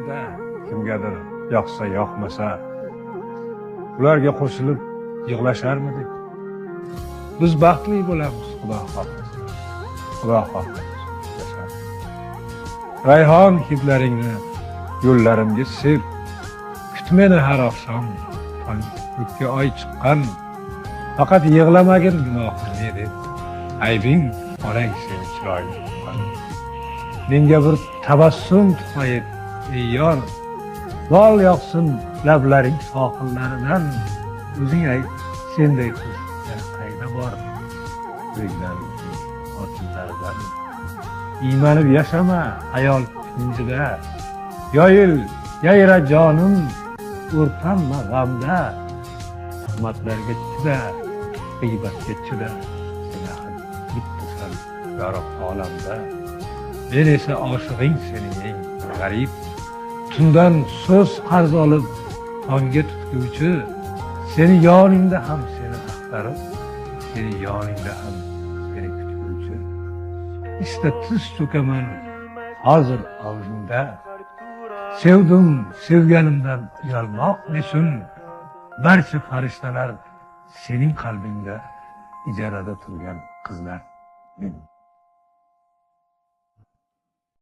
edi-da, kimgadir yoqsa yoqmasa, ularga qo'shilib yig'lasharmidik? Biz baxtli bo'lamiz, Xudo xohlasa. Xudo xohlasa. Rayhon hidlaringni yo'llarimga sep, kut meni har oqshom, tonglikka oy chiqqan, faqat yig'lamagin gunohimni deb, aybing onang seni chiroyli tuqqan. Menga bir tabassum tuhfa et, ey yor, lol yoqsin lablaring sohillaridan, o'zing ayt, senday qiz qayda bor, ko'zlaring otinlaridan. Iymanib yashama hayol pinjida, yoyil, yayra jonim, o'rtanma g'amda, tuhmatlarga chida, g'iybatga chida, seni bittasan yorug' olamda. Men esa oshig'ing sening eng g'arib, tundan so'z qarz olib tongga tutguvchi, seni yoningda ham seni axtarib, seni yoningda ham seni kutguvchi. İşte tiz cho'kaman hozir oldingda, sevdim sevganimdan uyalmoq nesin, barcha farishtalar sening qalbingda ijarada turgan qizlar men.